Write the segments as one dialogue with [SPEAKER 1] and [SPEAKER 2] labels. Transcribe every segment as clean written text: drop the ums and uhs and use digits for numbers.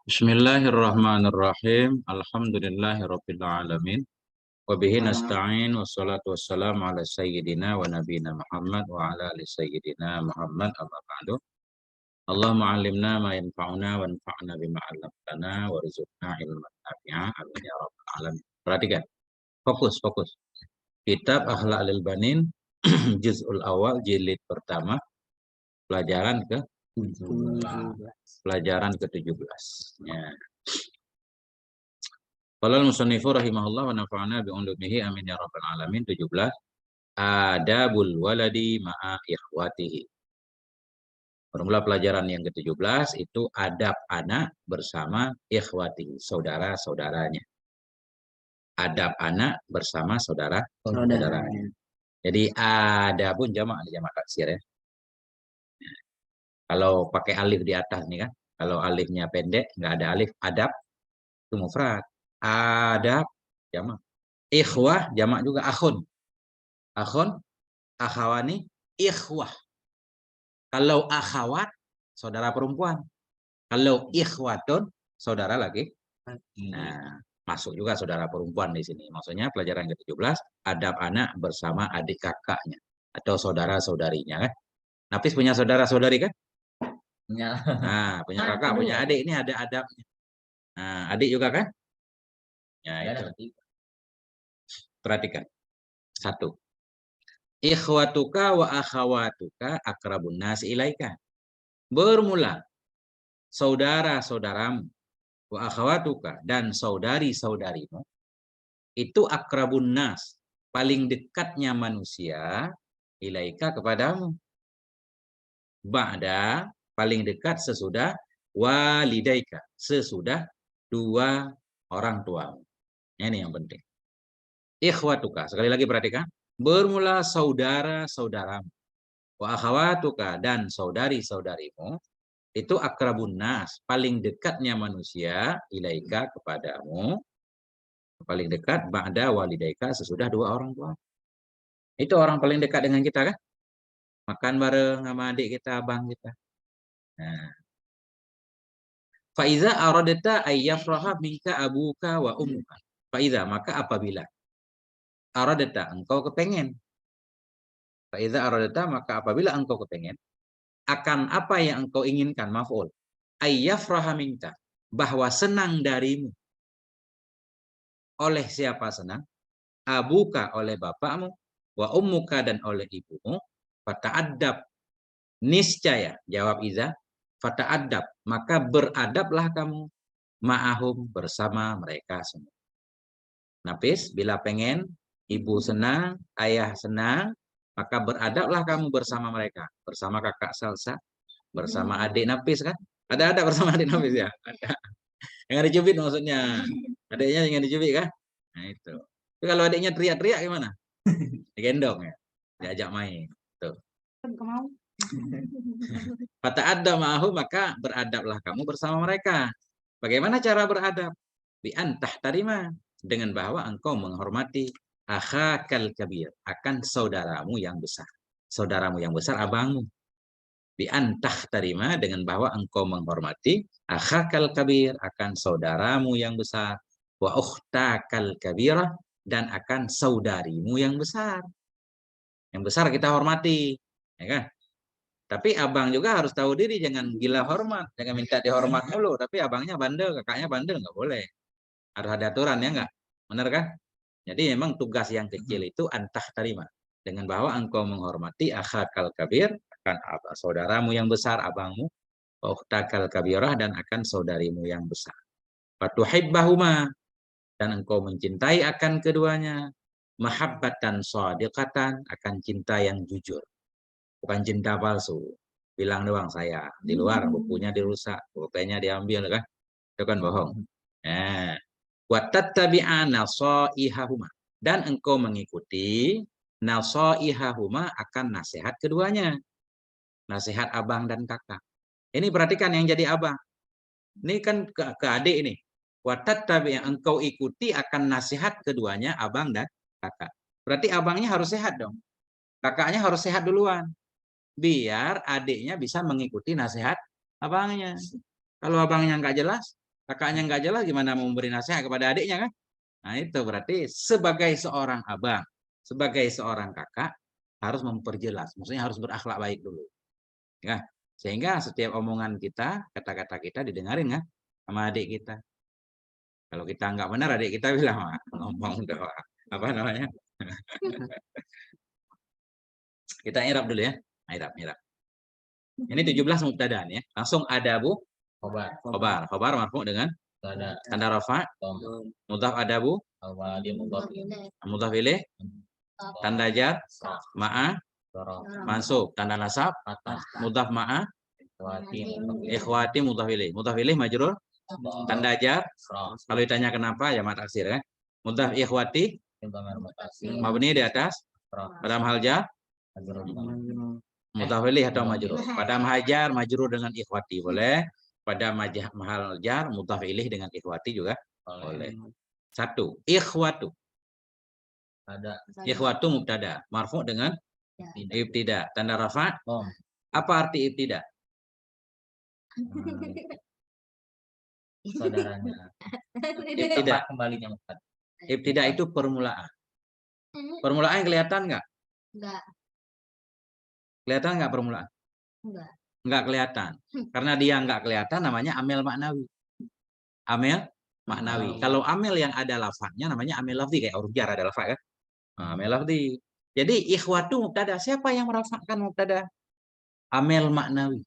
[SPEAKER 1] Bismillahirrahmanirrahim. Alhamdulillahirabbil alamin. Wa bihi nasta'in wassalatu wassalamu ala sayyidina wa nabiyina Muhammad wa ala ali sayyidina Muhammad amma ba'du. Allahumma 'allimna ma yanfa'una wanfa'na bima 'allamtana warzuqna ilman nafi'a. Amin ya rabbal alamin. Perhatikan. Fokus. Kitab Akhlaqul Banin juz'ul awal jilid pertama pelajaran ke 17. Ya. Qala al-musannifu rahimahullah wa nafa'ana bi ulumihi amin ya rabbal alamin. 17. Adabul waladi ma'a ikhwatihi. Formula pelajaran yang ke-17 itu adab anak bersama ikhwatihi, saudara-saudaranya. Adab anak bersama saudara-saudaranya. Jadi adabun jamak taksir ya. Kalau pakai alif di atas nih kan, kalau alifnya pendek nggak ada alif, adab itu mufrad. Adab jamak. Ikhwah jamak juga akhun. Akhun, akhawani, ikhwah. Kalau akhawat, saudara perempuan. Kalau ikhwatun, saudara lagi. Nah, masuk juga saudara perempuan di sini. Maksudnya pelajaran ke-17, adab anak bersama adik kakaknya. Atau saudara-saudarinya kan. Nafis punya saudara-saudari kan? Nah, punya kakak, punya adik. Ini ada adabnya. Nah, adik juga kan? Ya, itu. Perhatikan. 1. Ikhwatuka wa akhawatuka akrabun nas ilaika. Bermula saudara-saudaramu wa akhawatuka dan saudari-saudarimu itu akrabun nas, paling dekatnya manusia ilaika kepadamu. Ba'da paling dekat sesudah walidaika, sesudah dua orang tuamu. Ini yang penting. Ikhwatuka, sekali lagi perhatikan. Bermula saudara-saudaramu. Wa akhawatuka dan saudari-saudarimu itu akrabun nas, paling dekatnya manusia ilaika kepadamu. Paling dekat ba'da walidaika sesudah dua orang tua. Itu orang paling dekat dengan kita kan? Makan bareng sama adik kita, abang kita. Nah. Faiza aradata ayyafraha minka abuka wa ummuka. Faiza, maka apabila aradata, engkau kepengen. Faiza aradata, maka apabila engkau kepengen akan apa yang engkau inginkan, maf'ul. Ayyafraha minka, bahwa senang darimu. Oleh siapa senang? Abuka, oleh bapakmu, wa ummuka, dan oleh ibumu. Fata'addab, niscaya, jawab Iza, fata'addab, maka beradablah kamu ma'ahum, bersama mereka semua. Nafis, bila pengen ibu senang, ayah senang, maka beradablah kamu bersama mereka, bersama kakak Salsa, bersama adik Nafis kan? Ada bersama adik Nafis ya? Ada. Yang dicubit maksudnya. Adiknya yang dicubit kan? Nah itu. Tapi kalau adiknya teriak-teriak gimana? Digendong ya, diajak main. Tuh. Fata'adda ma'ahu, maka beradablah kamu bersama mereka. Bagaimana cara beradab? Bi antah tarima, dengan bahwa engkau menghormati akhakal kabir, akan saudaramu yang besar. Saudaramu yang besar abangmu. Bi antah tarima, dengan bahwa engkau menghormati akhakal kabir, akan saudaramu yang besar. Wa ukhtakal kabirah, dan akan saudarimu yang besar. Yang besar kita hormati, ya kan? Tapi abang juga harus tahu diri, jangan gila hormat, jangan minta dihormat mulu. Tapi abangnya bandel, kakaknya bandel, nggak boleh. Harus ada aturan ya nggak? Benar kan? Jadi memang tugas yang kecil itu antah terima. Dengan bahwa engkau menghormati akhakal kabir, akan saudaramu yang besar, abangmu, ukhtakal kabirah, dan akan saudarimu yang besar. Fatuhibbahuma, dan engkau mencintai akan keduanya. Mahabbatan shadiqatan, akan cinta yang jujur. Bukan cinta palsu. Bilang doang saya. Di luar bukunya dirusak, pulpennya diambil kan. Itu kan bohong. Nah, watattabi'a nasaihahuma, dan engkau mengikuti nasaihahuma, akan nasihat keduanya. Nasihat abang dan kakak. Ini perhatikan yang jadi abang. Ini kan ke adik ini. Watattabi'a, engkau ikuti akan nasihat keduanya, abang dan kakak. Berarti abangnya harus sehat dong. Kakaknya harus sehat duluan. Biar adiknya bisa mengikuti nasihat abangnya. Kalau abangnya nggak jelas, Kakaknya nggak jelas, gimana mau memberi nasihat kepada adiknya kan? Nah itu berarti sebagai seorang abang, sebagai seorang kakak harus memperjelas, maksudnya harus berakhlak baik dulu, ya. Sehingga setiap omongan kita, kata-kata kita didengarin kan sama adik kita. Kalau kita nggak benar, adik kita bilang, ngomong doa. Apa namanya? Kita irab dulu ya. Irab. Ini 17 mubtada ya. Langsung adabu khobar marfu dengan tanda rafa, mudhaf adabu, mudhaf ilaih, tanda jar, ma'a, mansub, tanda nasab, mudhaf ma'a, ikhwati, mudhaf ilaih majrur, tanda jar. Kalau ditanya kenapa ya mat aksir ya. Mudhaf ikhwati mabni di atas pada hal jar mudhaf ilaih atau majrur. Pada hajar majrur dengan ikhwati boleh. Pada mahal jar mudhaf ilaih dengan ikhwati juga boleh. Satu, ikhwatu. Ikhwatu mubtada, marfu dengan ibtida, tanda rafa. Apa arti ibtida?
[SPEAKER 2] Saudaranya.
[SPEAKER 1] Ibtida.
[SPEAKER 2] Kembalinya.
[SPEAKER 1] Ibtida itu permulaan. Permulaan kelihatan nggak?
[SPEAKER 3] Enggak.
[SPEAKER 1] Kelihatan nggak permulaan?
[SPEAKER 3] Enggak.
[SPEAKER 1] Nggak kelihatan. Karena dia nggak kelihatan namanya amil maknawi. Amil maknawi. Kalau amil yang ada lafadznya namanya amil lafzi, kayak huruf jar ada lafaz kan? Amil lafzi. Jadi ikhwatu mubtada, siapa yang merafakkan mubtada? Amil maknawi.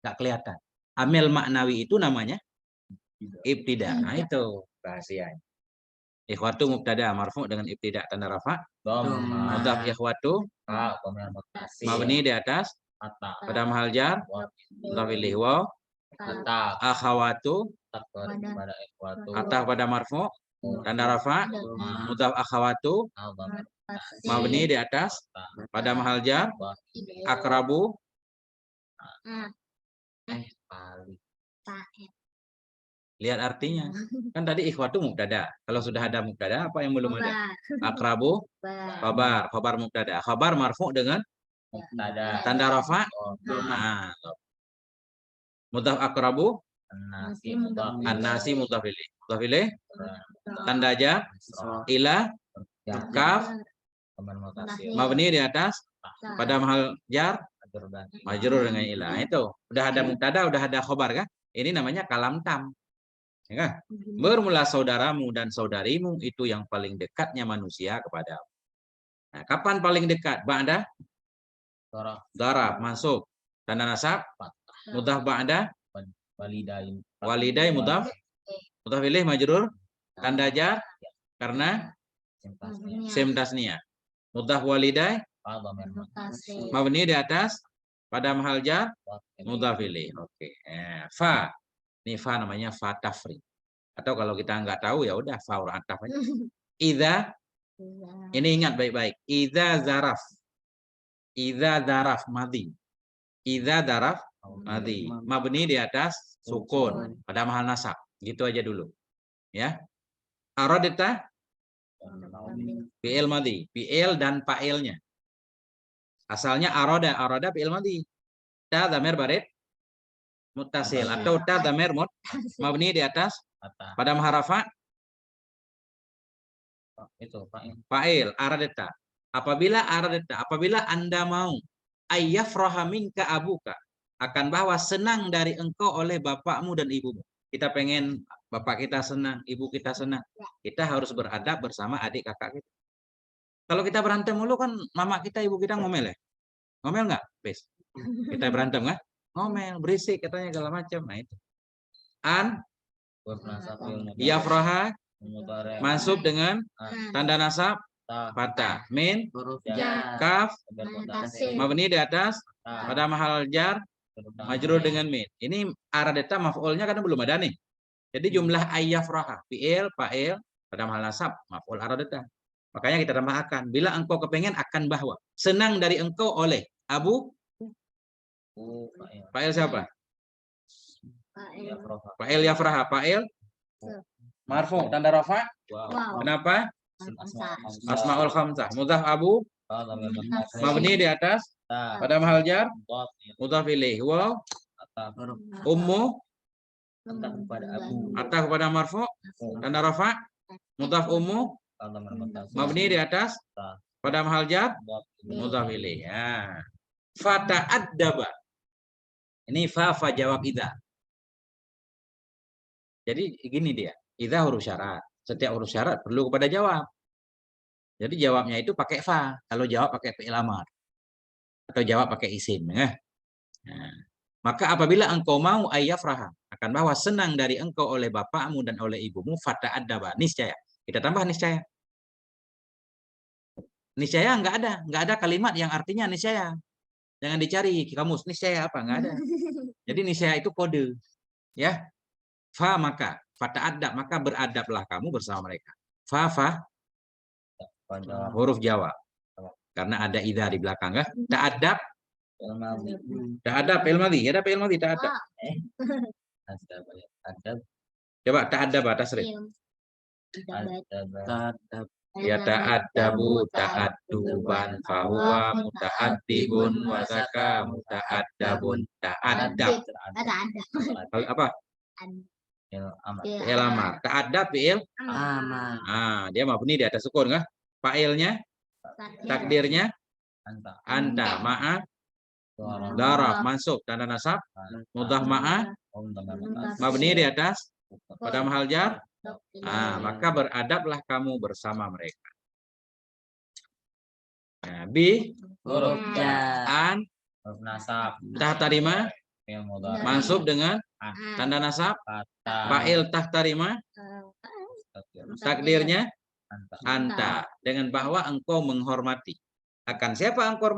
[SPEAKER 1] Nggak kelihatan. Amil maknawi itu namanya ibtida. Nah itu rahasianya. Ikhwatu mubtada marfu dengan ibtida tanda rafa. Mudhaf ikhwatu mabni di atas pada mahal jar mudhaf ilaih waw. Akhawatu atah pada marfu tanda rafa mudhaf akhawatu mabni di atas pada mahal jar akrabu. Lihat artinya. Kan tadi ikhwatu mubtada. Kalau sudah ada mubtada, apa yang belum ada? Akrabu, khabar mubtada. Khabar marfu dengan tanda rafa. Nah, mudhaf akrabu, an-nasi mudhaf ilaih. Mudhaf ilaih, tanda jar, ila, kaf, mabni di atas, pada mahal jar, majrur dengan ila. Itu udah ada mubtada, udah ada khabar kan? Ini namanya kalam tam. Ya, bermula saudaramu dan saudarimu itu yang paling dekatnya manusia kepada. Nah, kapan paling dekat? Ba'da darab mansub tanda nasab mudhaf ba'da walidai mudhaf ilaih majrur tanda jar karena sim tasniyah mudhaf walidai mabni di atas pada mahal jar mudhaf ilaih. Oke. Fa. Ini fa namanya fa tafri. Atau kalau kita nggak tahu ya udah fa ataf aja. Idza, ini ingat baik-baik. Idza zaraf. Idza zaraf madhi. Idza zaraf madhi. Mabni di atas sukun pada mahal nasab. Gitu aja dulu. Ya. Aradita fi'il madhi. Fi'il dan fa'ilnya. Asalnya arada fi'il madhi. Ta dhamir barid muttasil atau ta dhamir mabni di atas pada maharafa
[SPEAKER 2] Itu
[SPEAKER 1] fa'il aradeta. Apabila Anda mau ayyafraha minka abuka, akan bahwa senang dari engkau oleh bapakmu dan ibumu. Kita pengen bapak kita senang, ibu kita senang. Kita harus beradab bersama adik kakak kita. Kalau kita berantem mulu kan mama kita, ibu kita ngomel ya. Ngomel nggak? Bes. Kita berantem nggak? Ngomel, berisik katanya segala macam. Nah itu. Yafraha mansub dengan tanda nasab fathah. Min kaf mabni di atas pada mahal jar majrur dengan min. Ini aradeta maf'ulnya kan belum ada nih. Jadi jumlah ayyafraha fi'il fa'il pada mahal nasab maf'ul aradeta. Makanya kita tambahkan bila engkau kepengen akan bahwa senang dari engkau oleh abu fa'il siapa? Fa'il yafraha fa'il marfu tanda rafa. Kenapa? Asmaul khamsah. Mudhaf abu mabni di atas pada mahal jar mudhaf ilaih. Wa ummu
[SPEAKER 2] Atah kepada abu.
[SPEAKER 1] Atah kepada marfu, tanda rafa, mudhaf ummu, mabni di atas, pada mahal jar, mudhaf ilaih. Ya. Fata'addaba. Ini fa jawab idza. Jadi gini dia, idza huruf syarat. Setiap huruf syarat perlu kepada jawab. Jadi jawabnya itu pakai fa. Kalau jawab pakai fi'il amar atau jawab pakai isim, ya. Nah, maka apabila engkau mau ayyafraha, akan bahwa senang dari engkau oleh bapakmu dan oleh ibumu, fata'addaba, niscaya. Kita tambah niscaya. Niscaya nggak ada kalimat yang artinya niscaya. Jangan dicari kamus niscaya apa, nggak ada. Jadi niscaya itu kode, ya. Fa maka, fata'addab maka beradablah kamu bersama mereka. Fa huruf jawab. Karena ada idza di belakang, ya. Ta'addab. Ta'addab fi'il madhi, ada fi'il madhi ta'addab. Coba ta'addab tasrif. Ya ta'addabu ta'adduban fahuwa muta'addibun wa zaka muta'addabun ta'addab. Apa? Fi'il amar. Ta'addab fi'il amar. Ah, dia mabni di atas sukun, kah? Fa'ilnya takdirnya anta ma'a darab mansub tanda nasab mudhaf ma'a mabni di atas pada mahal jar. Maka beradablah kamu bersama mereka. Nah, bi an tahtarima mansub dengan tanda nasab fa'il tahtarima takdirnya anta dengan bahwa engkau menghormati. Akan siapa engkau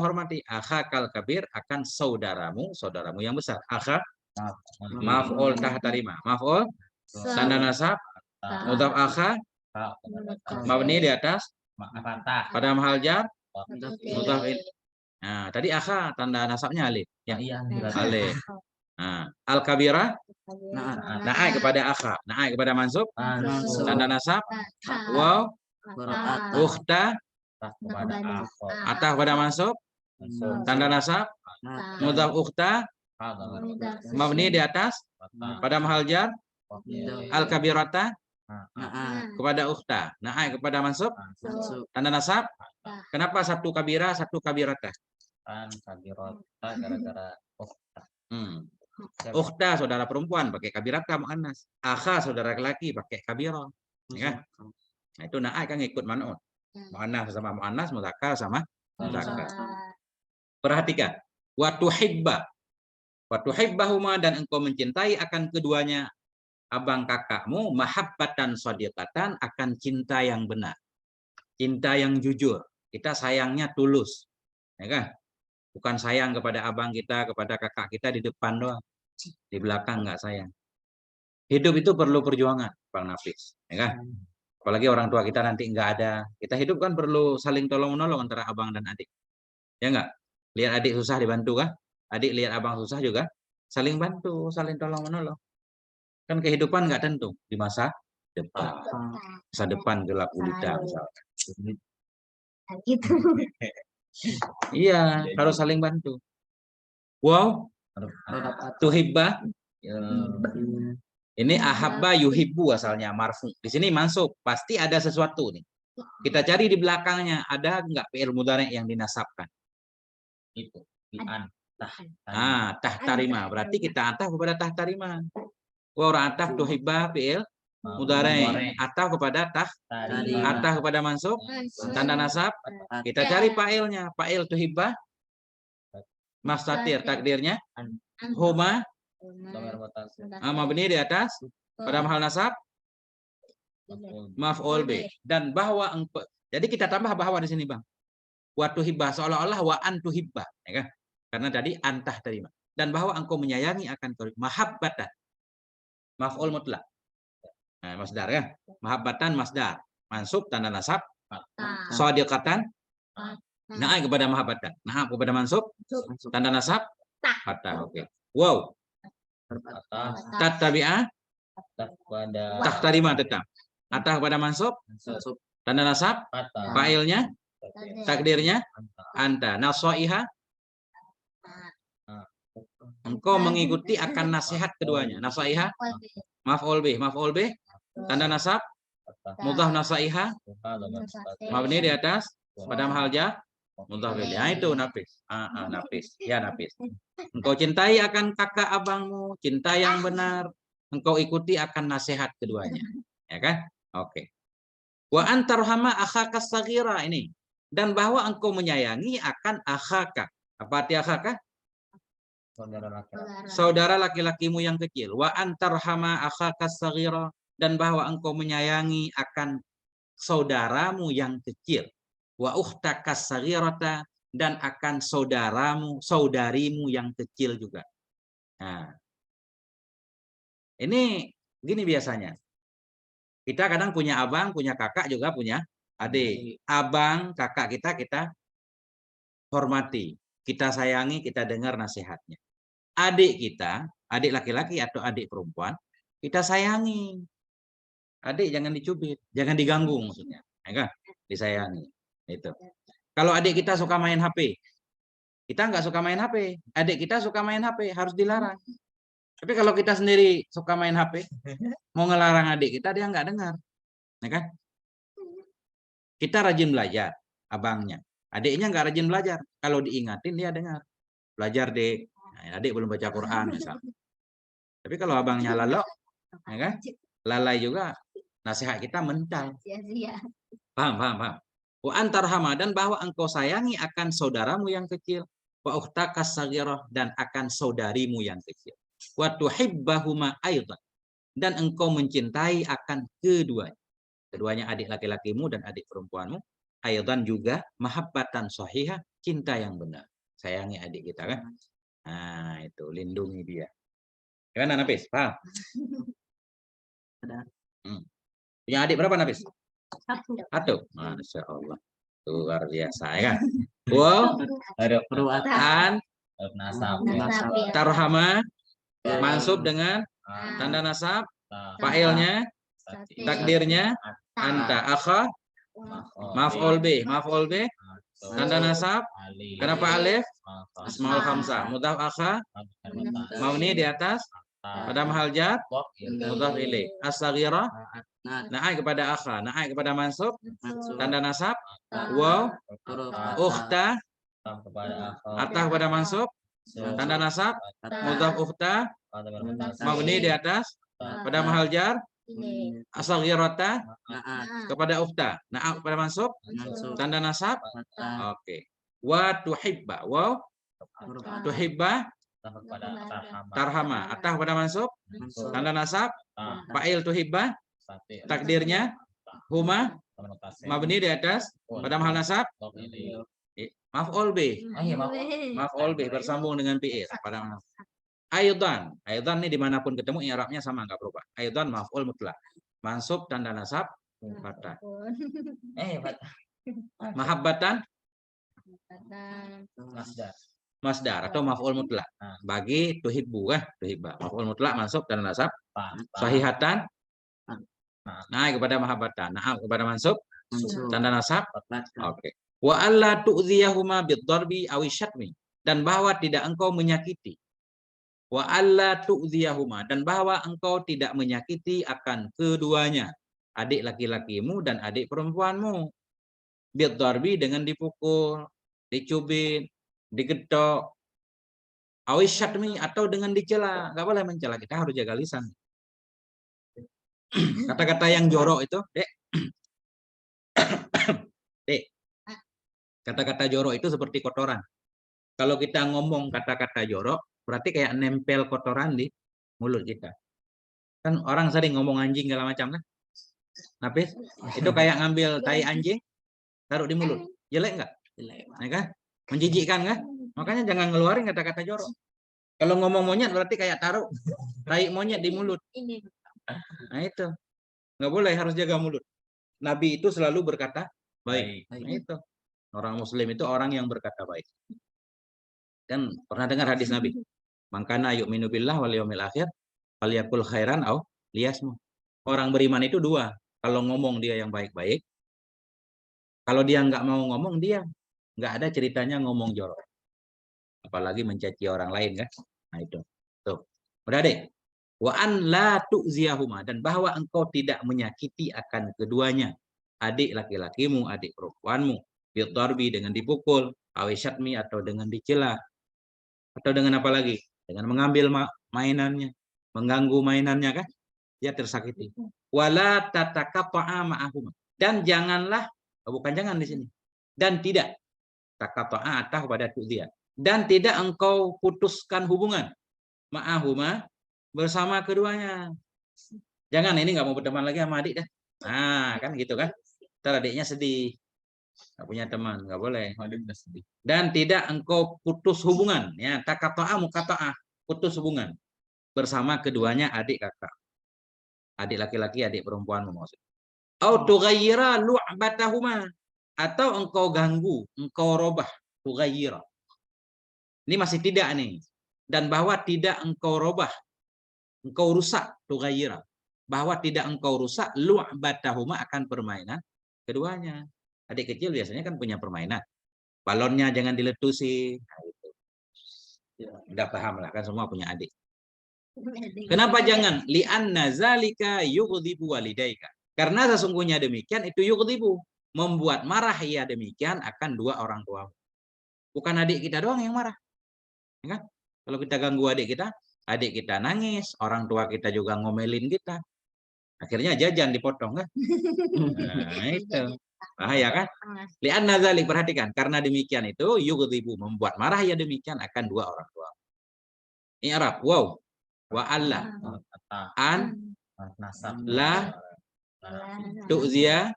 [SPEAKER 1] hormati? Akhakal kabir, akan saudaramu yang besar. Akha maf'ul tahtarima. Maf'ul tanda nasab mudhaf akha mabni di atas pada mahal jar mudhaf. Nah, tadi akha tanda nasabnya alif, ya. Alif. Nah, al kabira naai kepada akha, naai kepada mansub tanda nasab waw ukhta atah pada mansub tanda nasab mudhaf ukhta mabni di atas pada mahal jar al kabirata kepada ukhta, naai kepada mansub tanda nasab. Kenapa satu kabira satu kabirata?
[SPEAKER 2] Kan kabirata gara-gara ukhta.
[SPEAKER 1] Ukhta saudara perempuan pakai kabirata muannas, akha saudara laki pakai kabira, ya. Nah, itu naai kan ikut man'ut. Muannas sama muannas, muzakkar sama muzakkar. Perhatikan. Wa tuhibbahuma dan engkau mencintai akan keduanya abang kakakmu mahabbatan shadiqatan akan cinta yang benar. Cinta yang jujur. Kita sayangnya tulus. Ya kan? Bukan sayang kepada abang kita, kepada kakak kita di depan doang. Di belakang enggak sayang. Hidup itu perlu perjuangan, Bang Nafis. Ya kan? Apalagi orang tua kita nanti enggak ada. Kita hidup kan perlu saling tolong-menolong antara abang dan adik. Ya enggak? Lihat adik susah dibantu kan? Adik lihat abang susah juga saling bantu, saling tolong-menolong. Kan kehidupan enggak tentu di masa depan. Masa depan gelap gulita misalkan.
[SPEAKER 3] Gitu.
[SPEAKER 1] Iya, harus saling bantu. Wow, tuhibba. Ini ahabba yuhibbu asalnya marfu. Di sini mansub, pasti ada sesuatu nih. Kita cari di belakangnya, ada enggak fi'il mudhari yang dinasabkan?
[SPEAKER 2] Itu bi'an
[SPEAKER 1] tahtarima. Berarti kita ataf kepada tahtarima. Wa orang ataf tuhibba fi'il mudhari, ataf kepada ataf kepada mansub tanda nasab. Kita cari fa'ilnya, fa'il tuhibba mastatir, takdirnya huma mabni di atas pada mahal nasab maf'ul bi, dan bahwa engkau. Jadi kita tambah bahwa di sini, Bang. Wa tuhibba seolah-olah wa antuhibba, ya kan? Karena tadi antah terima. Dan bahwa engkau menyayangi akan mahabbatan. Maf'ul mutlak. Nah, masdar ya. Mahabbatan masdar. Mansub tanda nasab. Shadiqatan naai kepada mahabbatan. Nah, kepada mansub tanda nasab fatah. Oke. Wow. Tattabi'a tahtarima tetap. Atah kepada mansub tanda nasab fa'ilnya takdirnya anta nasaiha Engkau mengikuti akan nasihat keduanya. Nasaiha, maf'ul bih, tanda nasab, mudhaf nasaiha, mabni di atas, pada mahal jar, mudhaf ilaih. Nah, itu napis. Napis. Ya, napis. Engkau cintai akan kakak abangmu, cinta yang benar. Engkau ikuti akan nasihat keduanya. Ya kan? Oke. Wa antarhama akhaka sagira ini. Dan bahwa engkau menyayangi akan akhaka. Apa arti akhaka?
[SPEAKER 2] Saudara laki-laki.
[SPEAKER 1] Saudara laki-lakimu yang kecil. Wa antarhama akhaka sagira. Dan bahwa engkau menyayangi akan saudaramu yang kecil. Wa ukhtaka sagirata. Dan akan saudarimu yang kecil juga. Nah, ini gini biasanya. Kita kadang punya abang, punya kakak, juga punya adik. Abang, kakak kita hormati. Kita sayangi, kita dengar nasihatnya. Adik kita, adik laki-laki atau adik perempuan, kita sayangi. Adik jangan dicubit, jangan diganggu maksudnya. Ya kan? Disayangi. Itu. Kalau adik kita suka main HP, kita nggak suka main HP. Adik kita suka main HP, harus dilarang. Tapi kalau kita sendiri suka main HP, mau ngelarang adik kita, dia nggak dengar. Ya kan? Kita rajin belajar, abangnya. Adiknya nggak rajin belajar. Kalau diingatin, dia dengar. Belajar, dek. Nah, adik belum baca Quran, misalnya. Tapi kalau abangnya lalok, ya kan? Lalai juga, nasihat kita mental. Paham. Wa antarhama, dan bahwa engkau sayangi akan saudaramu yang kecil. Wa ukhtakas sagirah, dan akan saudarimu yang kecil. Wa tuhibbahuma aidan, dan engkau mencintai akan keduanya adik laki-lakimu dan adik perempuanmu. Aidan juga mahabbatan sahihah, cinta yang benar. Sayangi adik kita kan. Nah, itu lindungi dia. Gimana Nafis? Paham? Punya adik berapa Nafis? Satu. Masya Allah. Luar biasa ya kan? Wow. An tarhama mansub dengan tanda nasab, fa'ilnya, takdirnya, anta, akha, maf'ul bih, tanda nasab, kenapa alif? Asmaul khamsah, mudhaf akha, mabni di atas, pada mahal jar, mudhaf ilaih. As-saghirah, naai kepada akha, naai kepada mansub, tanda nasab, waw, ukhta, atah kepada mansub, tanda nasab, mudhaf ukhta, mabni di atas, pada mahal jar, as-saghirata kepada ukhta, na'a kepada mansub, tanda nasab. Oke. Wa tuhibba, waw, tuhibba, tarhama, atah kepada mansub, tanda nasab, fa'il tuhibba, takdirnya, huma, mabni di atas, pada mahal nasab, maf'ul bih, maf'ul bih bersambung dengan fi'il pada mahal. Aidan ini dimanapun ketemu i'rabnya sama, nggak berubah. Aidan maf'ul mutlak, mansub tanda nasab fathah. Mahabbatan masdar atau maf'ul mutlak. Bagi tuhibbu tuhibba. Maf'ul mutlak mansub tanda nasab. Sahihatan naik kepada mahabbatan. Na'am kepada mansub tanda nasab. Oke. Wa alla tu'dhiyahuma bid-darbi aw syatmi, dan bahwa tidak engkau menyakiti. Wa alla tu'dhiyahuma, dan bahwa engkau tidak menyakiti akan keduanya, adik laki-lakimu dan adik perempuanmu. Bid-darbi dengan dipukul, dicubit, digedok, awis syatmi atau dengan dicela. Enggak boleh mencela, kita harus jaga lisan. Kata-kata yang jorok itu, Dek. Dek. Kata-kata jorok itu seperti kotoran. Kalau kita ngomong kata-kata jorok, berarti kayak nempel kotoran di mulut kita. Kan orang sering ngomong anjing segala macam kan? Nafis, itu kayak ngambil tai anjing, taruh di mulut. Jelek nggak? Jelek. Ya kan? Menjijikkan kan? Makanya jangan ngeluarin kata-kata jorok. Kalau ngomong monyet berarti kayak taruh tai monyet di mulut. Nah itu. Nggak boleh, harus jaga mulut. Nabi itu selalu berkata baik. Nah itu. Orang muslim itu orang yang berkata baik. Dan pernah dengar hadis Nabi? Mangkana yu'minu billah wal yaumil akhir falyakul khairan au liyasmu. Orang beriman itu dua. Kalau ngomong dia yang baik-baik. Kalau dia nggak mau ngomong, dia nggak ada ceritanya ngomong jorok. Apalagi mencaci orang lain kan. Nah itu. Tuh. Udah deh. Wa an la tu'ziyahuma, dan bahwa engkau tidak menyakiti akan keduanya. Adik laki-lakimu, adik perempuanmu, bidarbi dengan dipukul, awisyatmi atau dengan dicela, atau dengan apa lagi? Dengan mengambil mainannya, mengganggu mainannya kan? Dia tersakiti. Wala tataqata'a ma'ahuma, dan janganlah, bukan jangan di sini. Dan tidak taqata'a atau pada tu'ziya. Dan tidak engkau putuskan hubungan ma'ahuma bersama keduanya. Jangan, ini nggak mau berteman lagi sama adik dah. Nah, kan gitu kan. Ntar adiknya sedih. Nggak punya teman, nggak boleh. Dan tidak engkau putus hubungan. Ya, takato'a mukato'ah. Putus hubungan. Bersama keduanya adik kakak. Adik laki-laki, adik perempuan maksudnya. Au tughayyira lu'batahuma. Atau engkau ganggu, engkau robah. Tughayyira. Ini masih tidak nih. Dan bahwa tidak engkau robah, engkau rusak, tughayyira, bahwa tidak engkau rusak lu'batahuma akan permainan keduanya. Adik kecil biasanya kan punya permainan. Balonnya jangan diletusi. Nah, gitu. Udah paham lah kan, semua punya adik. Kenapa jangan? Li'anna zalika yughdibu walidaika. Karena sesungguhnya demikian itu yughdibu, membuat marah ia demikian akan dua orang tua. Bukan adik kita doang yang marah. Ya kan? Kalau kita ganggu adik kita nangis, orang tua kita juga ngomelin kita. Akhirnya jajan dipotong kan? Nah, itu. Bahaya kan? Li'anna dzalik, perhatikan, karena demikian itu yughdibu, membuat marah ya demikian akan dua orang tua. I'rab waw wa alla an la tu'ziya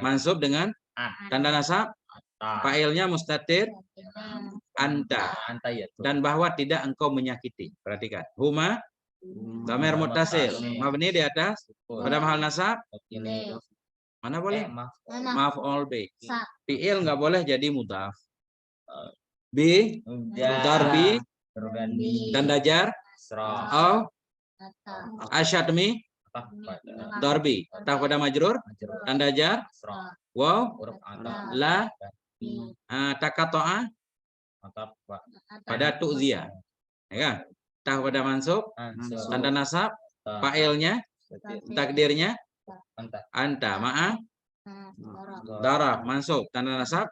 [SPEAKER 1] mansub dengan tanda nasab, fa'ilnya mustatir anta, dan bahwa tidak engkau menyakiti. Perhatikan, huma dhamir muttasil mabni di atas pada mahal nasab, mana boleh maf'ul bi, fi'il nggak boleh jadi mudhaf, bi darbi tanda jar, au asyadmi darbi tak pada majrur tanda jar, waw la takato'a pada tu'ziya, ya kan? Tak pada mansub tanda nasab, fa'ilnya takdirnya anta, ma'a darab mansub tanda nasab,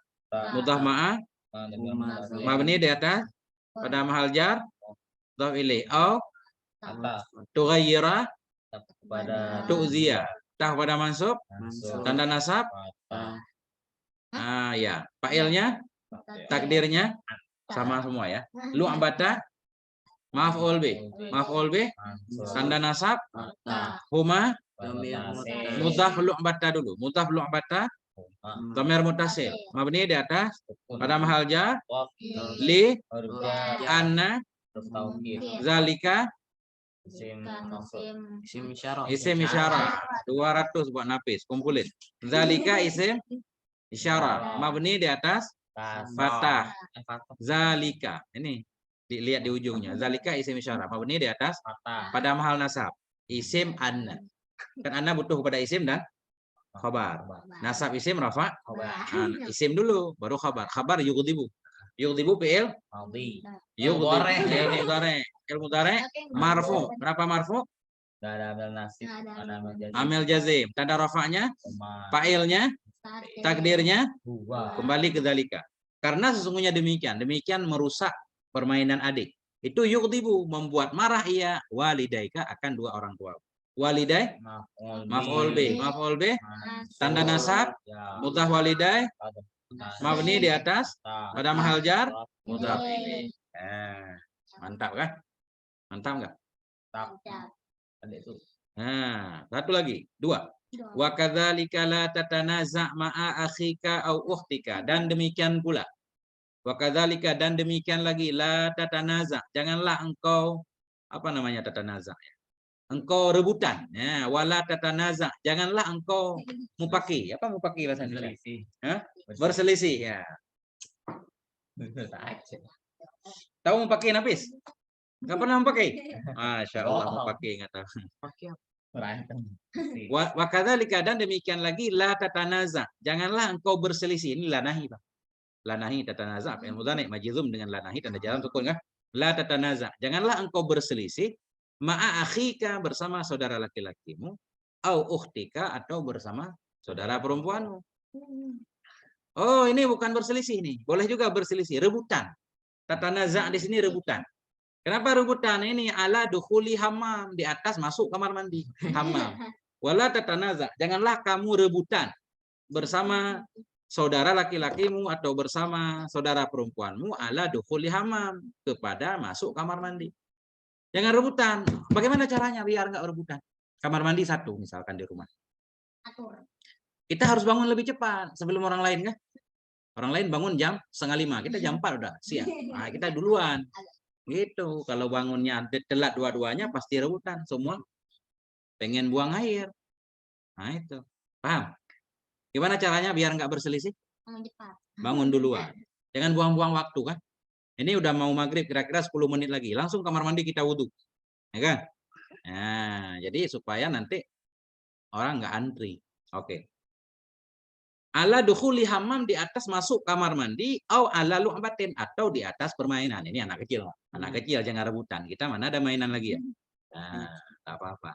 [SPEAKER 1] mudhaf ma'a mabni di atas pada mahal jar, dhaf ilaih, au tughayyira tu'ziya, tak pada mansub tanda nasab, ya, fa'ilnya takdirnya sama semua ya. Lu'bata maf'ul bi tanda nasab, huma mudhaf lu'bata dulu, mudhaf lu'bata dhamir muttasil mabni di atas pada mahal jar, li anna zalika isim isyarah 200 buat napis, kumpulin. Zalika isim isyarah mabni di atas fatah, zalika, ini dilihat di ujungnya, zalika isim isyarah mabni di atas pada mahal nasab, isim anna, kan anna butuh kepada isim dan khabar. Nasab isim rafa, isim dulu baru khabar. Khabar yughdibu, yughdibu fi'il yughdibu, il mudhari marfu. Kenapa marfu? Amil jazim, tanda rafa'nya, fa'ilnya, takdirnya kembali ke dzalika. Karena sesungguhnya demikian merusak permainan adik. Itu yughdibu, membuat marah ia walidaika akan dua orang tua. Walidai maf'ul bi tanda nasab, mudhaf walidai mabni di atas pada mahal jar, mudhaf ilaih. Mantap kan? Mantap enggak? Nah, satu lagi, dua. Wa kadzalika la tatanaza' ma'a akhika au ukhtika, dan demikian pula. Wa kadzalika, dan demikian lagi, la tatanaza', janganlah engkau apa namanya tatanaza' ya? Engkau rebutan, ya, wala tatanaza', janganlah engkau mupaki. Apa mupaki bahasa Indonesia? Berselisih, ya. Tahu mupaki Nafis? Enggak pernah memakai? Masya Allah, memakai enggak tahu. Wa kadzalika, dan demikian lagi, la tatanaza', janganlah engkau berselisih. Ini lanahi, Pak. Lanahi tatanaza', fi'il mudhari' majzum dengan lanahi tanda jalan sukun kan? La tatanaza. Janganlah engkau berselisih ma'a akhika bersama saudara laki-lakimu, au ukhtika atau bersama saudara perempuanmu. Oh, ini bukan berselisih nih. Boleh juga berselisih, rebutan. Tatanaza di sini rebutan. Kenapa rebutan? Ini ala dukhuli hammam, di atas masuk kamar mandi, hammam. Wala tatanaza. Janganlah kamu rebutan bersama saudara laki-lakimu atau bersama saudara perempuanmu ala dukhuli hammam, kepada masuk kamar mandi. Jangan rebutan. Bagaimana caranya biar nggak rebutan? Kamar mandi satu misalkan di rumah.
[SPEAKER 3] Atur.
[SPEAKER 1] Kita harus bangun lebih cepat sebelum orang lain kan? Orang lain bangun jam 4:30, kita jam 4 udah siang. Nah, kita duluan. Gitu. Kalau bangunnya telat dua-duanya pasti rebutan. Semua pengen buang air. Nah itu. Paham? Gimana caranya biar nggak berselisih?
[SPEAKER 3] Bangun cepat.
[SPEAKER 1] Bangun duluan. Jangan buang-buang waktu kan? Ini udah mau maghrib, kira-kira 10 menit lagi. Langsung kamar mandi kita wudhu. Ya kan? Nah, jadi supaya nanti orang nggak antri. Oke. Ala dukhuli hammam, di atas masuk kamar mandi, au ala lu'batin, atau di atas permainan. Ini anak kecil. Anak kecil jangan rebutan. Kita mana ada mainan lagi ya? Nah, tak apa-apa.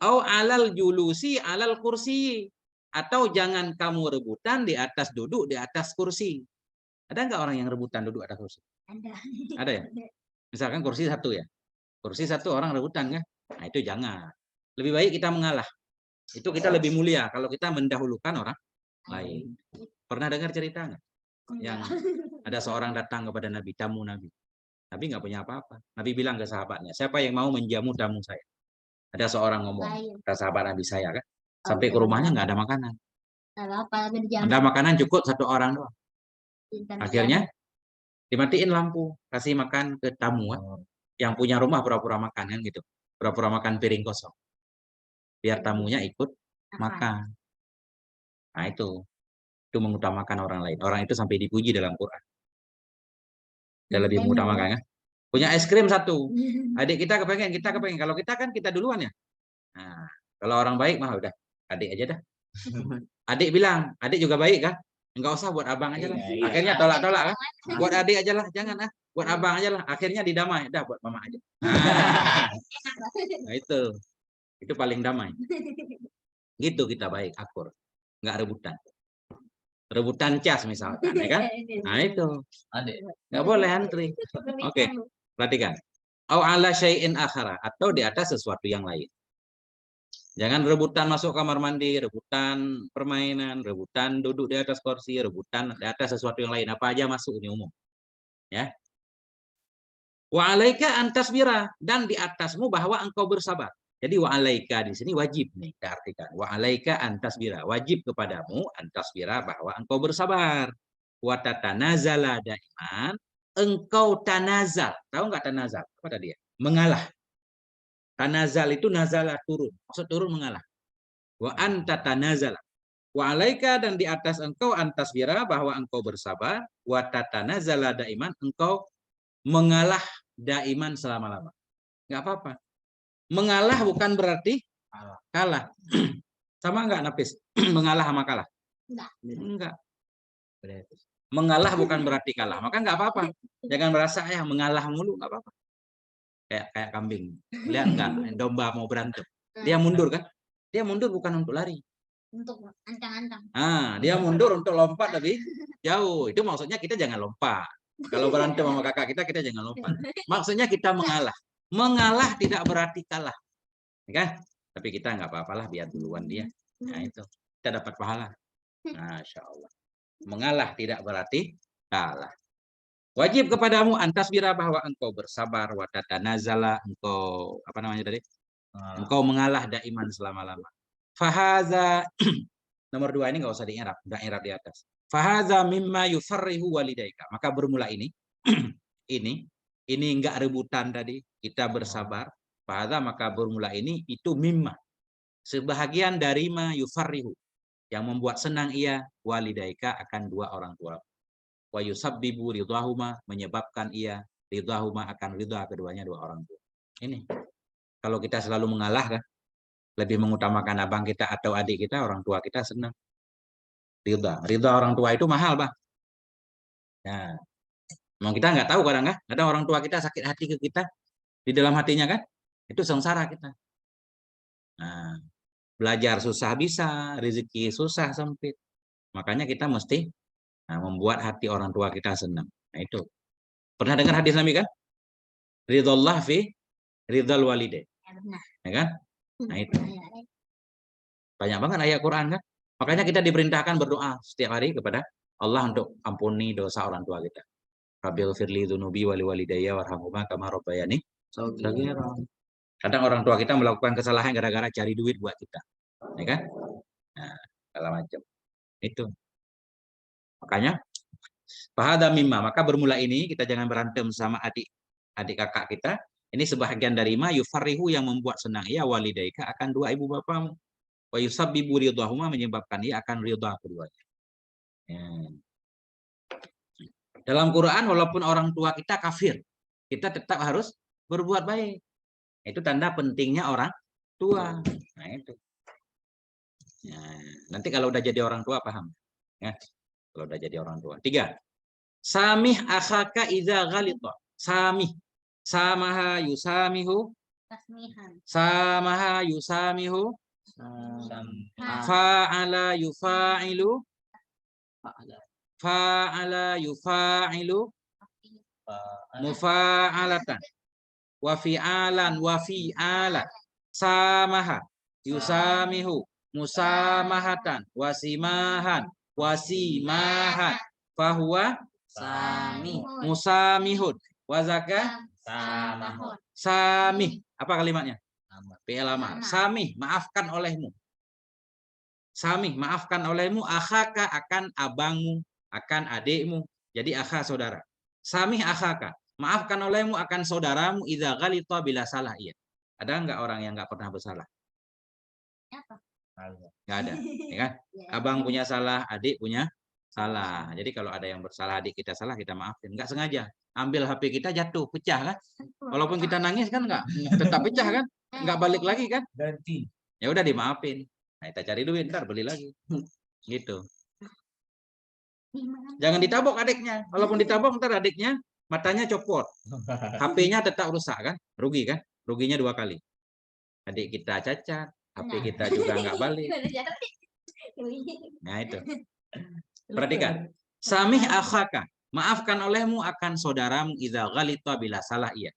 [SPEAKER 1] Au alal julusi alal kursi, atau jangan kamu rebutan di atas duduk di atas kursi. Ada nggak orang yang rebutan duduk atas kursi?
[SPEAKER 3] Ada.
[SPEAKER 1] Ada ya? Misalkan kursi satu ya. Kursi satu orang rebutan kan? Nah, itu jangan. Lebih baik kita mengalah. Itu kita lebih mulia kalau kita mendahulukan orang lain. Pernah dengar cerita nggak? Yang ada seorang datang kepada Nabi, tamu Nabi. Nabi nggak punya apa-apa. Nabi bilang ke sahabatnya, siapa yang mau menjamu tamu saya? Ada seorang ngomong ke sahabat Nabi saya kan, sampai ke rumahnya nggak ada makanan. Ada makanan cukup satu orang doang. Akhirnya dimatiin lampu, kasih makan ke tamu kan. Yang punya rumah pura-pura makan kan gitu, pura-pura makan piring kosong. Biar tamunya ikut makan. Nah itu mengutamakan orang lain. Orang itu sampai dipuji dalam Quran. Dia lebih mengutamakan kan. Punya es krim satu. Adik kita kepengen. Kalau kita kan kita duluan ya. Nah, kalau orang baik mah udah adik aja dah. Adik bilang, adik juga baik kan? Enggak usah buat abang aja lah. Akhirnya tolak-tolak kan? Buat adik aja lah, jangan ah. Buat abang aja lah. Akhirnya didamai. Dah buat mama aja. Nah itu paling damai. Gitu kita baik, akur. Enggak rebutan. Rebutan cas misalkan, ya kan? Nah itu. Nggak boleh antri. Oke, perhatikan. Au ala syai'in akhara, atau di atas sesuatu yang lain. Jangan rebutan masuk kamar mandi, rebutan permainan, rebutan duduk di atas kursi, rebutan di atas sesuatu yang lain. Apa aja masuk, ini umum. Ya. Wa alaika antasbira, dan di atasmu bahwa engkau bersabar. Jadi wa alaika di sini wajib nih diartikan. Wa alaika antasbira, wajib kepadamu antasbira bahwa engkau bersabar. Wa tatanazala daiman, engkau tanazal. Tahu nggak tanazal? Apa tadi ya? Mengalah. Tanazal itu nazala turun. Maksud turun mengalah. Wa anta tanazala. Wa alaika, dan di atas engkau antasbira bahwa engkau bersabar. Wa tatanazala daiman, engkau mengalah daiman selama-lama. Nggak apa-apa. Mengalah bukan berarti kalah. Sama enggak Nafis? Mengalah sama kalah? Enggak. Mengalah bukan berarti kalah. Maka enggak apa-apa. Jangan merasa ya mengalah mulu, enggak apa-apa. Kayak kambing. Lihat enggak, domba mau berantem. Dia mundur kan? Dia mundur bukan untuk lari.
[SPEAKER 3] Untuk antang-antang.
[SPEAKER 1] Ah, dia mundur untuk lompat lebih jauh. Itu maksudnya kita jangan lompat. Kalau berantem sama kakak kita jangan lompat. Maksudnya kita mengalah. Mengalah tidak berarti kalah. Ya kan? Tapi kita nggak apa-apalah, biar duluan dia. Nah itu. Kita dapat pahala. Masya Allah. Mengalah tidak berarti kalah. Wajib kepadamu antasbira bahwa engkau bersabar, wa tatanazala, engkau apa namanya tadi? Engkau mengalah daiman selama-lama. Fahaza nomor 2 ini nggak usah diirab, nggak irab di atas. Fahaza mimma yufarrihu walidaika. Maka bermula ini ini enggak rebutan tadi, kita bersabar. Fahaza, maka bermula ini itu mimma, sebahagian dari ma yufarrihu, yang membuat senang ia walidaika akan dua orang tua. Wa yusabbibu ridhahuma, menyebabkan ia ridhahuma akan ridha keduanya dua orang tua. Ini kalau kita selalu mengalah kan, lebih mengutamakan abang kita atau adik kita, orang tua kita senang. Ridha orang tua itu mahal, Bang. Nah, Memang kita nggak tahu kadang kan, ada orang tua kita sakit hati ke kita di dalam hatinya kan, itu sengsara kita. Nah, belajar susah bisa, rezeki susah sempit. Makanya kita mesti membuat hati orang tua kita senang. Nah itu. Pernah dengar hadis Nabi kan? Ridallah fi ridal walidain.
[SPEAKER 3] Ya, benar.
[SPEAKER 1] Ya kan? Nah itu.
[SPEAKER 3] Ya,
[SPEAKER 1] Banyak banget ayat Quran kan? Makanya kita diperintahkan berdoa setiap hari kepada Allah untuk ampuni dosa orang tua kita. Rabbil firli dzunubi wali walidayya warhamhuma kama rabbayani shaghira. Kadang orang tua kita melakukan kesalahan gara-gara cari duit buat kita. Ya kan? Nah, segala macam. Itu. Makanya fahada mimma, maka bermula ini kita jangan berantem sama adik kakak kita. Ini sebahagian dari ma yufarrihu yang membuat senang ia walidaika akan dua ibu bapamu. Wa yusabbibu ridhahuma menyebabkan ia akan ridha keduanya. Ya. Dalam Quran walaupun orang tua kita kafir, kita tetap harus berbuat baik. Itu tanda pentingnya orang tua. Nah itu. Ya. Nanti kalau udah jadi orang tua paham. Ya. Kalau udah jadi orang tua. 3. Samih akhaka idza ghalita. Samih. Samaha yusamihu.
[SPEAKER 3] tasmihan.
[SPEAKER 1] Samaha yusamihu. Fa'ala yufa'ilu. Fa'ala yufa'ilu. Mufa'alatan. Wa fi'alan wa fi'alan. Samaha yusamihu. Musamahatan. Wasimahan. Wasimahan. Fahuwa
[SPEAKER 2] Sami.
[SPEAKER 1] musamihun. Wazaka
[SPEAKER 3] Samahun.
[SPEAKER 1] samih. Apa kalimatnya? Fi'il amar. Samih, maafkan olehmu. Samih, maafkan olehmu. Akhaka akan abangmu, akan adikmu. Jadi akha saudara. Samih akhaka, maafkan olehmu akan saudaramu idza ghalita bila salah ia. Ada enggak orang yang enggak pernah bersalah?
[SPEAKER 3] Apa?
[SPEAKER 1] Enggak ada, ya kan? Abang punya salah, adik punya salah. Jadi kalau ada yang bersalah, adik kita salah, kita maafin. Enggak sengaja. Ambil HP kita jatuh, pecah kan? Walaupun kita nangis kan enggak tetap pecah kan? Enggak balik lagi kan?
[SPEAKER 2] Ganti.
[SPEAKER 1] Ya udah dimaafin. Nah, kita cari duit, ntar beli lagi. Gitu. Jangan ditabok adiknya. Walaupun ditabok ntar adiknya matanya copot. HP-nya tetap rusak kan? Rugi kan? Ruginya 2 kali. Adik kita cacat, HP kita juga nggak balik. Nah itu. Perhatikan. Samih akhaka. Maafkan olehmu akan saudaramu idza ghalita bila salah ia.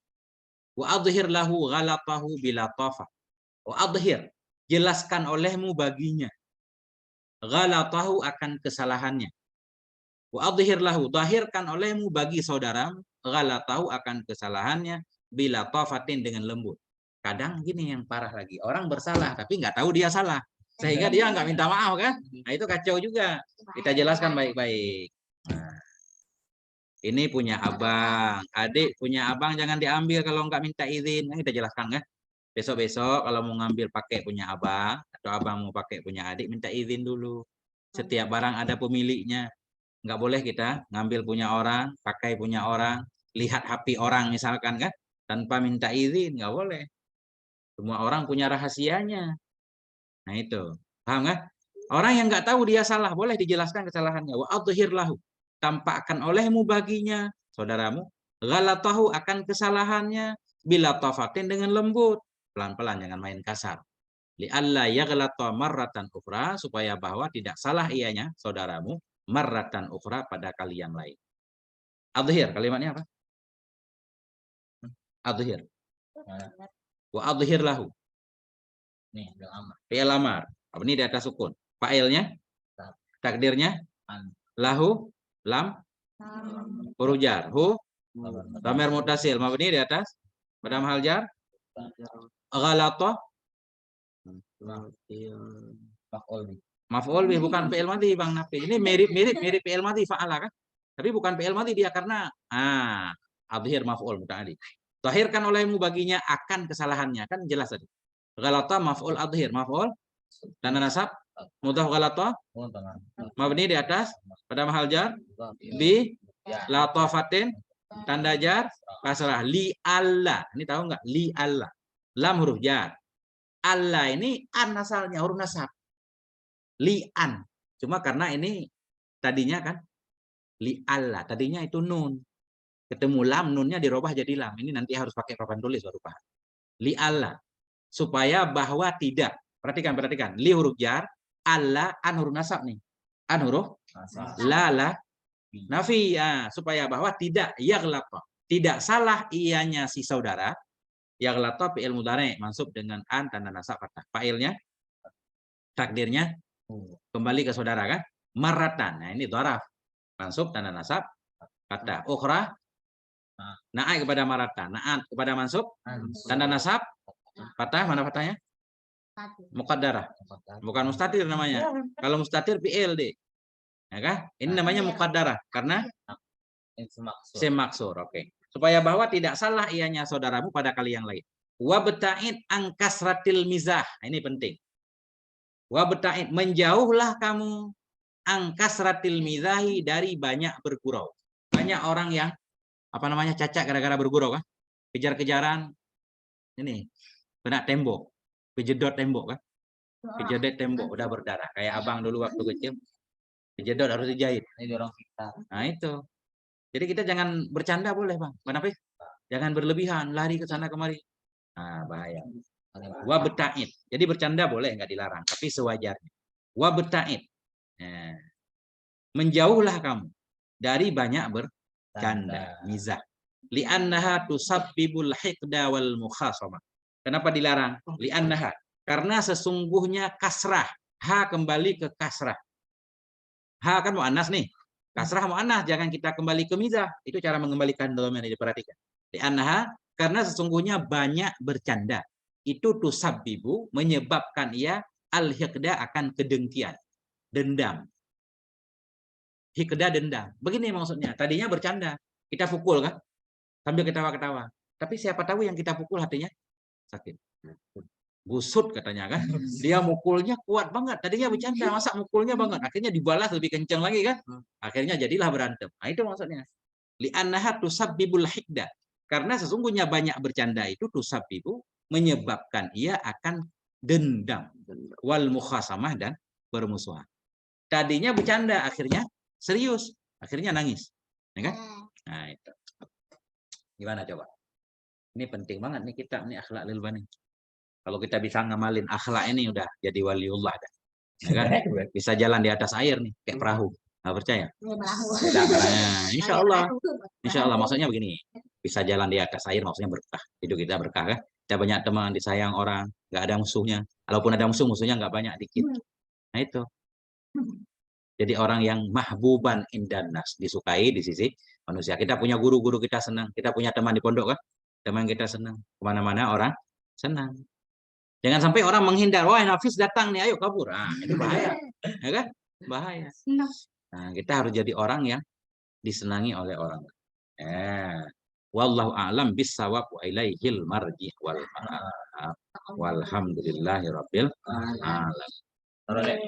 [SPEAKER 1] Wa adhhir lahu ghalatahu bila tafa. Wa adhhir. Jelaskan olehmu baginya. Ghalatahu akan kesalahannya. Wa adhhir lahu. Zahirkan olehmu bagi saudaramu. Ghalatahu akan kesalahannya. Bila tafatin dengan lembut. Kadang gini yang parah lagi. Orang bersalah tapi nggak tahu dia salah. Sehingga dia nggak minta maaf kan. Nah itu kacau juga. Kita jelaskan baik-baik. Nah, ini punya abang, adik punya abang jangan diambil kalau nggak minta izin. Nah, kita jelaskan kan. Besok-besok kalau mau ngambil pakai punya abang atau abang mau pakai punya adik minta izin dulu. Setiap barang ada pemiliknya. Nggak boleh kita ngambil punya orang, pakai punya orang, lihat HP orang misalkan kan, tanpa minta izin nggak boleh. Semua orang punya rahasianya. Nah itu, paham nggak? Orang yang nggak tahu dia salah boleh dijelaskan kesalahannya. Wa adhhir lahu. Tampakkan olehmu baginya, saudaramu, ghalatahu akan kesalahannya, bila tafatin dengan lembut, pelan-pelan jangan main kasar. Li'alla yaghlata marratan ukhra, supaya bahwa tidak salah ianya, saudaramu, marratan ukhra pada kali yang lain. Adhhir, kalimatnya apa? Adhhir. Wa adhhir lahu.
[SPEAKER 2] Nih, amar.
[SPEAKER 1] Fi'il amar. Apa ini di atas sukun? Fa'ilnya? Takdirnya? Lahu? Lam? Huruf jar. Hu? Dhamir muttasil. Mabni di atas? Pada mahal jar? Ghalata? Maf'ul bih, bukan fi'il madhi Bang Nafi. Ini mirip fi'il madhi fa'ala kan? Tapi bukan fi'il madhi dia karena adhir maf'ul muta'addi. Zahirkan olehmu baginya akan kesalahannya, kan jelas tadi. Ghalata maf'ul adhir, maf'ul tanda nasab mudhaf ghalata mabni di atas pada mahal jar bi latafatin tanda jar kasrah li alla. Ini tahu nggak? Li alla. Lam huruf jar. Alla ini an asalnya huruf nasab. Li an. Cuma karena ini tadinya kan li alla, tadinya itu nun. ketemu lam, nunnya dirubah jadi lam. Ini nanti harus pakai papan tulis baru paham. Li'alla, supaya bahwa tidak. Perhatikan. Li huruf jar, alla an huruf nasab nih. An huruf la nafi, ya, supaya bahwa tidak yaghlata. Tidak salah ianya si saudara. Yaghlata fi'il mudhari' mansub dengan an tanda nasab fathah. Fa'ilnya takdirnya kembali ke saudara kan? Maratan. Nah, ini dharaf. Mansub tanda nasab fathah. Ukhra naat kepada maratan. Naat kepada mansub tanda nasab fathah. Mana fathahnya? Muqaddarah. Bukan mustatir namanya. Kalau mustatir fi'il deh. Ya kan? Ini namanya muqaddarah karena semaksur. Oke. Supaya bahwa tidak salah ianya saudaramu pada kali yang lain. Wabta'id an kasratil mizah. Ini penting. Wabta'id, menjauhlah kamu an kasratil mizahi, dari banyak bergurau. Banyak orang yang cacat gara-gara bergurau kan? Kejar-kejaran ini kena tembok, kejedot tembok kan? Kejedot tembok udah berdarah. Kayak abang dulu waktu kecil. Kejedot harus dijahit.
[SPEAKER 2] Ini orang kita.
[SPEAKER 1] Nah itu. Jadi kita jangan bercanda boleh bang. Kenapa? Jangan berlebihan, lari ke sana kemari. Nah bahaya. Wabta'id. Jadi bercanda boleh, nggak dilarang, tapi sewajarnya. Wabta'id. Nah, menjauhlah kamu dari banyak bercanda, mizah. Li'annaha tusabbibul hiqda wal mukhasamah. Kenapa dilarang? Li'annaha, karena sesungguhnya kasrah. Ha kembali ke kasrah. Ha kan mu'annas nih. Kasrah mu'annas, jangan kita kembali ke mizah. Itu cara mengembalikan dalam yang diperhatikan. Li'annaha, karena sesungguhnya banyak bercanda. Itu tusabbibu, menyebabkan ia al-hiqda, akan kedengkian, dendam. Hiqda, dendam. Begini maksudnya. Tadinya bercanda, kita pukul kan, sambil ketawa-ketawa. Tapi siapa tahu yang kita pukul hatinya sakit. Busut katanya kan. Dia mukulnya kuat banget. Tadinya bercanda, masa mukulnya banget. Akhirnya dibalas lebih kencang lagi kan. Akhirnya jadilah berantem. Nah itu maksudnya. Li'annaha tusabbibul hiqda. Karena sesungguhnya banyak bercanda itu tusabbibu, menyebabkan ia akan dendam, wal mukhasamah, dan bermusuhan. Tadinya bercanda, akhirnya serius, akhirnya nangis, ya kan? Nah itu. Gimana coba? Ini penting banget nih kitab nih, akhlak lil bani. Kalau kita bisa ngamalin akhlak ini udah jadi waliullah dah. Ya kan? Bisa jalan di atas air nih, kayak perahu. Nggak percaya? Nah, insya Allah maksudnya begini. Bisa jalan di atas air maksudnya berkah. Hidup kita berkah kan? Kita banyak teman, disayang orang, nggak ada musuhnya. Kalaupun ada musuhnya nggak banyak, dikit. Nah itu. Jadi orang yang mahbuban indanas, disukai di sisi manusia. Kita punya guru-guru kita senang. Kita punya teman di pondok kan? Teman kita senang. Kemana-mana orang senang. Jangan sampai orang menghindar. Wah, Nafis datang nih, ayo kabur. Ah, itu bahaya. Ya kan? Bahaya. Nah, kita harus jadi orang yang disenangi oleh orang. Wallahu a'lam bis-shawab wa ilaihil marji wal ma'ab. Walhamdulillahirabbil alamin.